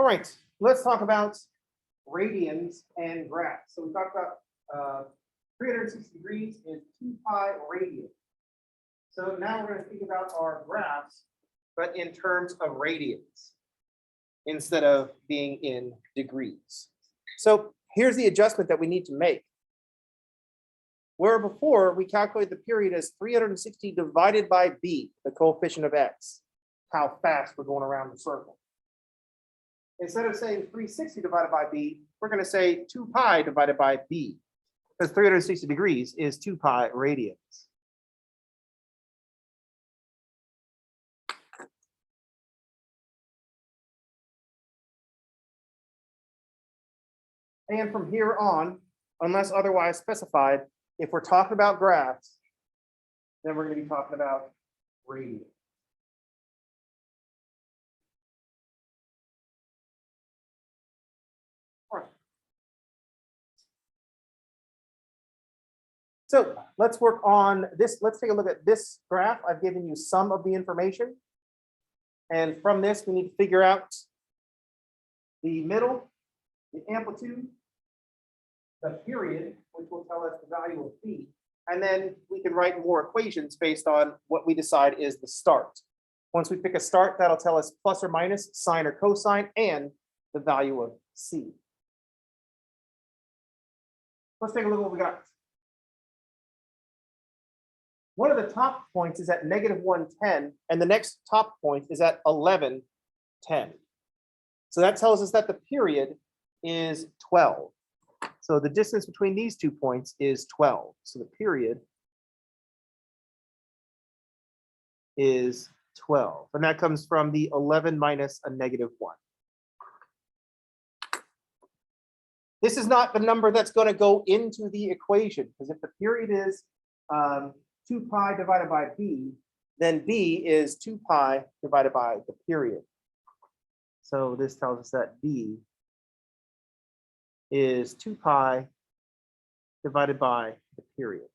All right, let's talk about radians and graphs. So we talked about 360 degrees is 2 pi radian. So now we're going to think about our graphs, but in terms of radians instead of being in degrees. So here's the adjustment that we need to make. Where before we calculated the period as 360 divided by b, the coefficient of x, how fast we're going around the circle. Instead of saying 360 divided by b, we're going to say 2 pi divided by b, because 360 degrees is 2 pi radians. And from here on, unless otherwise specified, if we're talking about graphs, then we're going to be talking about radians. All right. So let's work on this. Let's take a look at this graph. I've given you some of the information. And from this, we need to figure out the middle, the amplitude, the period, which will tell us the value of b, and then we can write more equations based on what we decide is the start. Once we pick a start, that'll tell us plus or minus, sine or cosine, and the value of c. Let's take a look at what we got. One of the top points is at -110, and the next top point is at 1110. So that tells us that the period is 12. So the distance between these 2 points is 12. So the period is 12. And that comes from the 11 minus a -1. This is not the number that's going to go into the equation, because if the period is 2 pi divided by b, then b is 2 pi divided by the period. So this tells us that b is 2 pi divided by the period.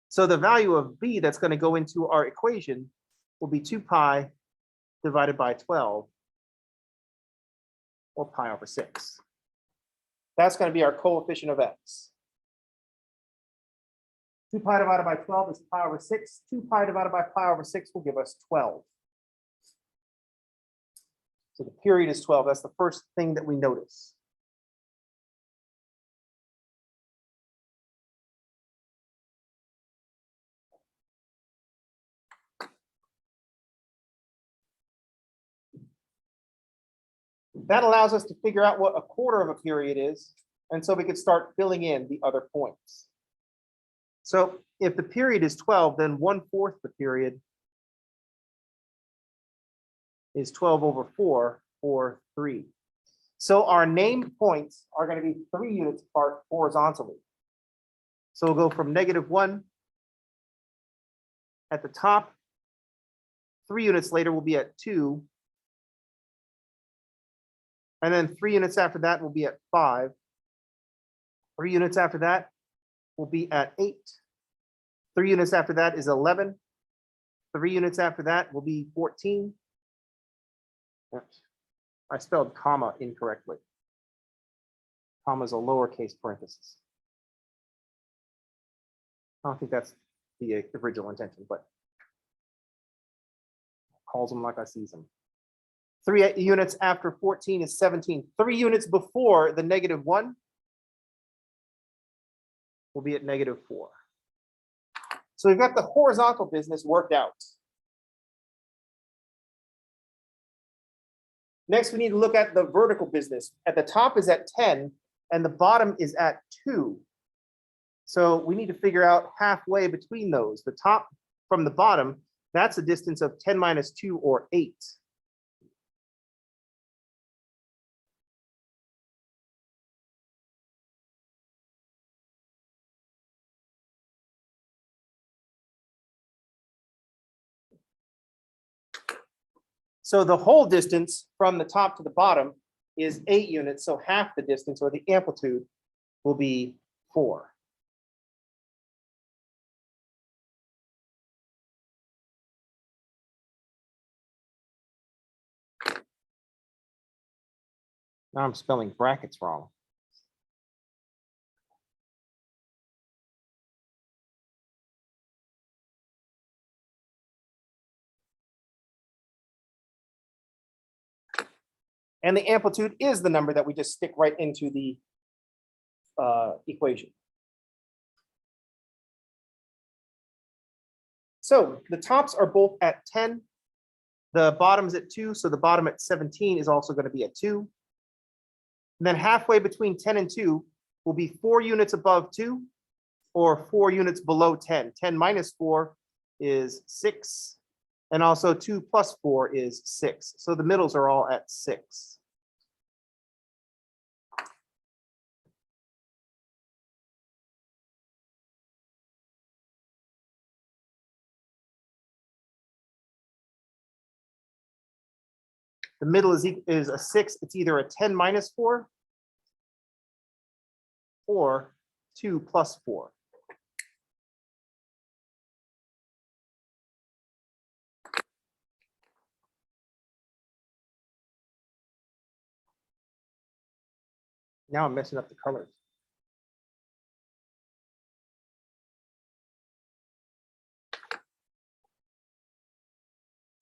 So the value of b that's going to go into our equation will be 2 pi divided by 12, or pi over 6. That's going to be our coefficient of x. 2 pi divided by 12 is pi over 6. 2 pi divided by pi over 6 will give us 12. So the period is 12. That's the first thing that we notice. That allows us to figure out what a quarter of a period is, and so we could start filling in the other points. So if the period is 12, then 1/4 the period is 12 over 4, or 3. So our named points are going to be 3 units apart horizontally. So we'll go from -1 at the top. 3 units later, we'll be at 2. And then 3 units after that will be at 5. 3 units after that will be at 8. 3 units after that is 11. 3 units after that will be 14. Oops. I spelled comma incorrectly. Comma is a lowercase parenthesis. I don't think that's the original intention, but calls them like I sees them. 3 units after 14 is 17. 3 units before the -1 will be at -4. So we've got the horizontal business worked out. Next, we need to look at the vertical business. At the top is at 10, and the bottom is at 2. So we need to figure out halfway between those. The top from the bottom, that's a distance of 10 minus 2, or 8. So the whole distance from the top to the bottom is 8 units. So half the distance, or the amplitude, will be 4. Now I'm spelling brackets wrong. And the amplitude is the number that we just stick right into the equation. So the tops are both at 10. The bottom's at 2, so the bottom at 17 is also going to be at 2. And then halfway between 10 and 2 will be 4 units above 2 or 4 units below 10. 10 minus 4 is 6. And also 2 plus 4 is 6. So the middles are all at 6. The middle is a 6. It's either a 10 minus 4 or 2 plus 4. Now I'm messing up the colors.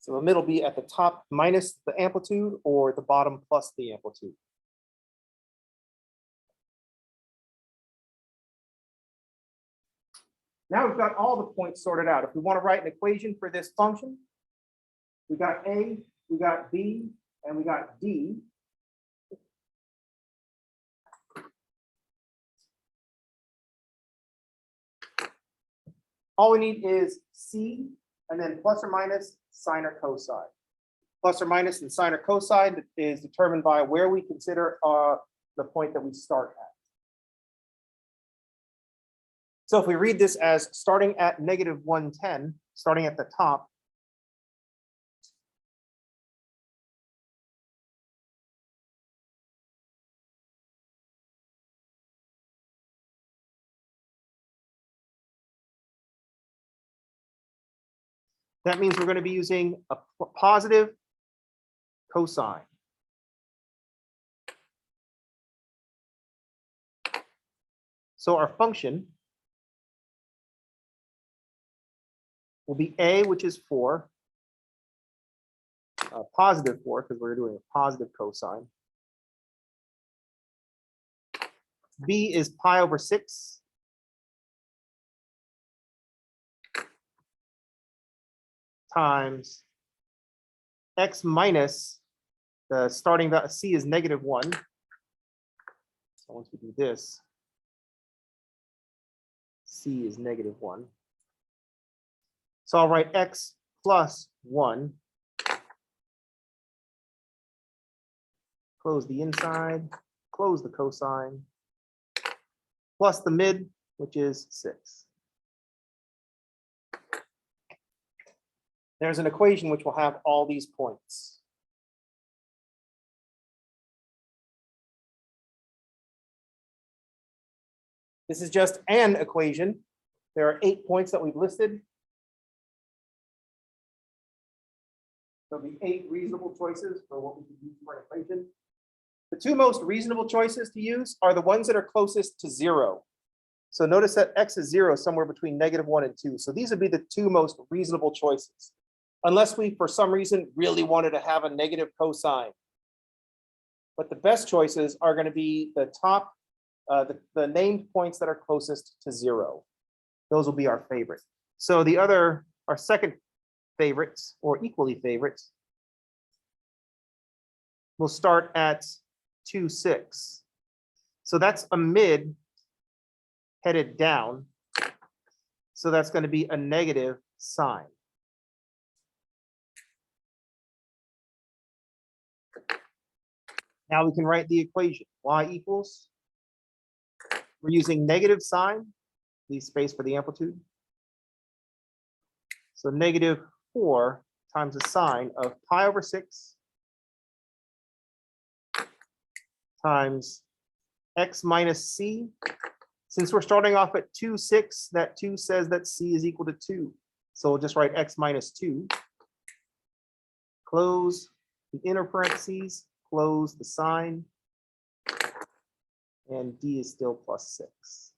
So the middle be at the top minus the amplitude or the bottom plus the amplitude. Now we've got all the points sorted out. If we want to write an equation for this function, we got A, we got B, and we got D. All we need is C, and then plus or minus sine or cosine. Plus or minus and sine or cosine is determined by where we consider the point that we start at. So if we read this as starting at negative 110, starting at the top, that means we're going to be using a positive cosine. So our function will be A, which is 4, positive 4, because we're doing a positive cosine. B is pi over 6. Times x minus the starting value, C is negative 1. So once we do this, C is negative 1. So I'll write x plus 1. Close the inside, close the cosine, plus the mid, which is 6. There's an equation which will have all these points. This is just an equation. There are 8 points that we've listed. There'll be 8 reasonable choices for what we can use for an equation. The 2 most reasonable choices to use are the ones that are closest to 0. So notice that x is 0 somewhere between negative 1 and 2. So these would be the 2 most reasonable choices, unless we, for some reason, really wanted to have a negative cosine. But the best choices are going to be the top, the named points that are closest to 0. Those will be our favorite. So the other, our second favorites, or equally favorites, will start at 2, 6. So that's a mid headed down. So that's going to be a negative sign. Now we can write the equation. Y equals, we're using negative sign, leave space for the amplitude. So negative 4 times the sine of pi over 6 times x minus c. Since we're starting off at 2, 6, that 2 says that c is equal to 2. So we'll just write x minus 2. Close the inner parentheses, close the sign, And D is still +6.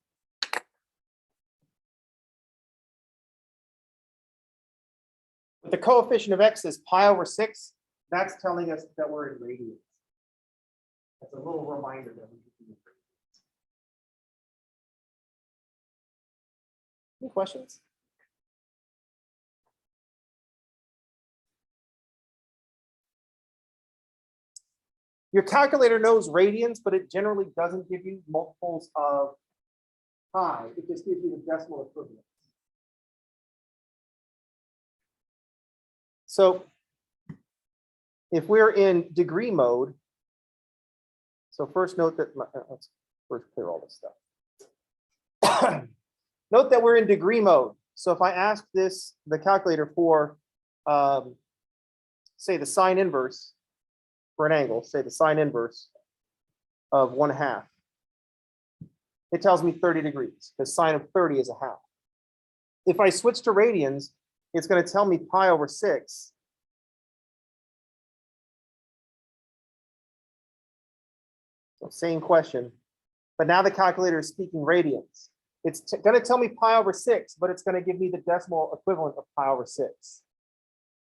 With the coefficient of X is pi/6, that's telling us that we're in radians. That's a little reminder that we should be in radians. Any questions? Your calculator knows radians, but it generally doesn't give you multiples of pi. It just gives you the decimal equivalent. So if we're in degree mode, so first note that, let's first clear all this stuff. Note that we're in degree mode. So if I ask the calculator for, say the sine inverse for an angle, say the sine inverse of 1/2, it tells me 30 degrees, because sine of 30 is 1/2. If I switch to radians, it's going to tell me pi/6. So same question, but now the calculator is speaking radians. It's going to tell me pi/6, but it's going to give me the decimal equivalent of pi/6.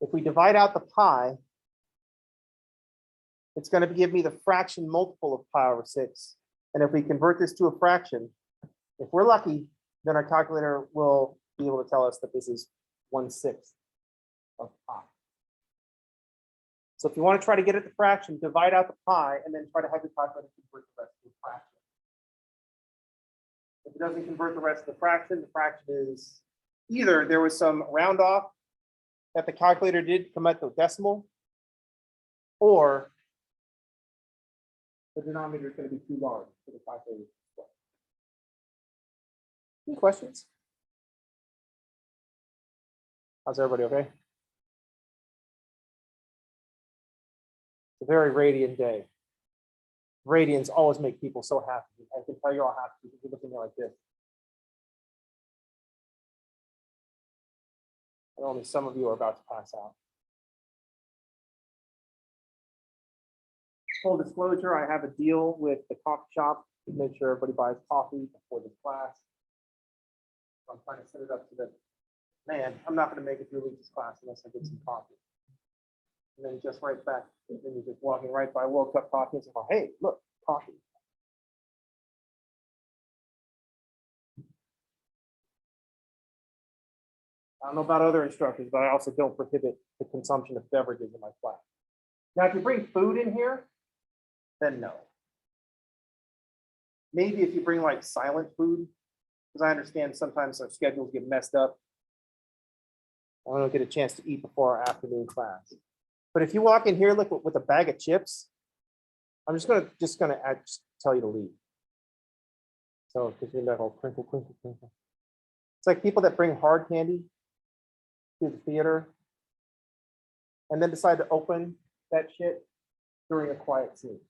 If we divide out the pi, it's going to give me the fraction multiple of pi/6. And if we convert this to a fraction, if we're lucky, then our calculator will be able to tell us that this is 1/6 of pi. So if you want to try to get at the fraction, divide out the pi and then try to have your calculator convert the rest to a fraction. If it doesn't convert the rest of the fraction is either there was some round off that the calculator did come at the decimal, or the denominator is going to be too large for the calculator to display. Any questions? How's everybody okay? It's a very radiant day. Radians always make people so happy. I can tell you're all happy because you look at me like this. And only some of you are about to pass out. Full disclosure, I have a deal with the coffee shop to make sure everybody buys coffee before this class. So I'm trying to set it up so that, man, I'm not going to make it through this class unless I get some coffee. And then just right back, and then you're just walking right by World Cup coffee and say, oh, hey, look, coffee. I don't know about other instructors, but I also don't prohibit the consumption of beverages in my class. Now, if you bring food in here, then no. Maybe if you bring like silent food, because I understand sometimes our schedules get messed up. I don't get a chance to eat before our afternoon class. But if you walk in here, look with a bag of chips, I'm just gonna tell you to leave. So because you're that whole crinkle, crinkle, crinkle. It's like people that bring hard candy to the theater and then decide to open that shit during a quiet scene.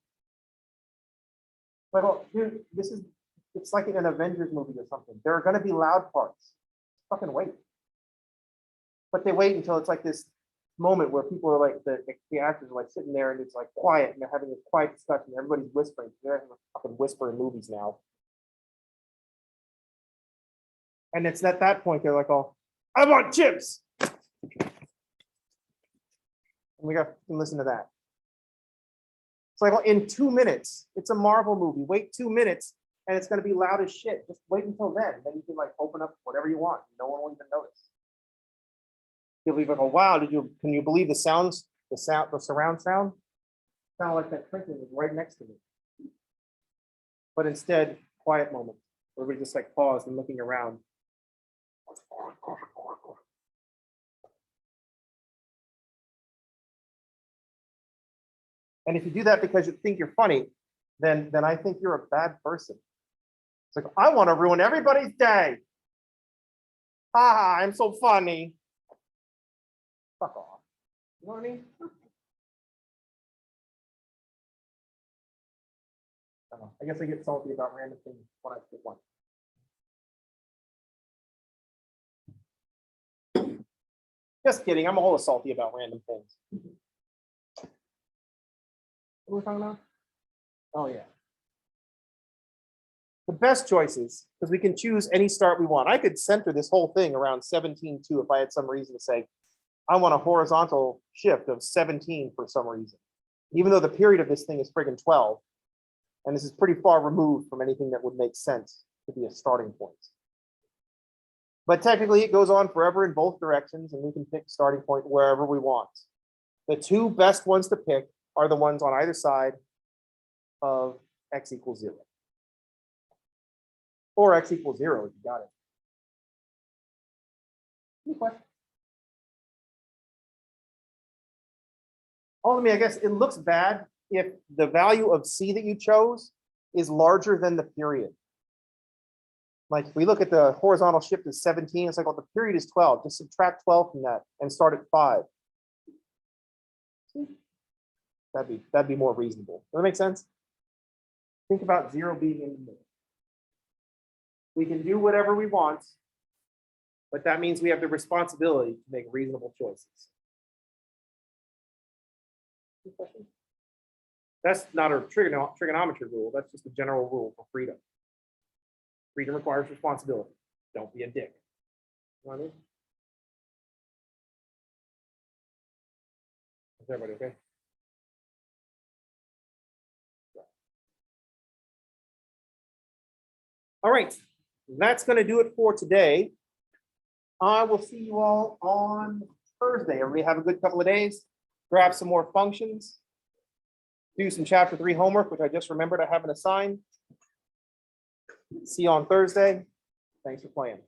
Like, well, dude, it's like in an Avengers movie or something. There are gonna be loud parts. Fucking wait. But they wait until it's like this moment where people are like, the actors are like sitting there and it's like quiet and they're having this quiet discussion. Everybody's whispering. They're having a fucking whisper in movies now. And it's at that point they're like, oh, I want chips. And we got to listen to that. It's like, well, in 2 minutes, it's a Marvel movie. Wait 2 minutes and it's going to be loud as shit. Just wait until then. Then you can like open up whatever you want. No one will even notice. You'll be like, oh wow, can you believe the sounds, the surround sound? Sound like that crinkling is right next to me. But instead, quiet moment. Everybody just like paused and looking around. And if you do that because you think you're funny, then I think you're a bad person. It's like, I want to ruin everybody's day. Ha, I'm so funny. Fuck off. You know what I mean? I guess I get salty about random things when I skip one. Just kidding. I'm always salty about random things. What are we talking about? Oh, yeah. The best choices, because we can choose any start we want. I could center this whole thing around 17.2 if I had some reason to say, I want a horizontal shift of 17 for some reason, even though the period of this thing is friggin' 12. And this is pretty far removed from anything that would make sense to be a starting point. But technically it goes on forever in both directions, and we can pick starting point wherever we want. The two best ones to pick are the ones on either side of x equals 0. Or x equals 0 if you got it. Any questions? I guess it looks bad if the value of c that you chose is larger than the period. Like if we look at the horizontal shift is 17, it's like, well, the period is 12. Just subtract 12 from that and start at 5. That'd be more reasonable. Does that make sense? Think about 0 being in the middle. We can do whatever we want, but that means we have the responsibility to make reasonable choices. That's not a trigonometry rule. That's just a general rule for freedom. Freedom requires responsibility. Don't be a dick. You know what I mean? Is everybody okay? All right, that's going to do it for today. I will see you all on Thursday. Everybody have a good couple of days. Grab some more functions. Do some chapter 3 homework, which I just remembered I haven't assigned. See you on Thursday. Thanks for playing.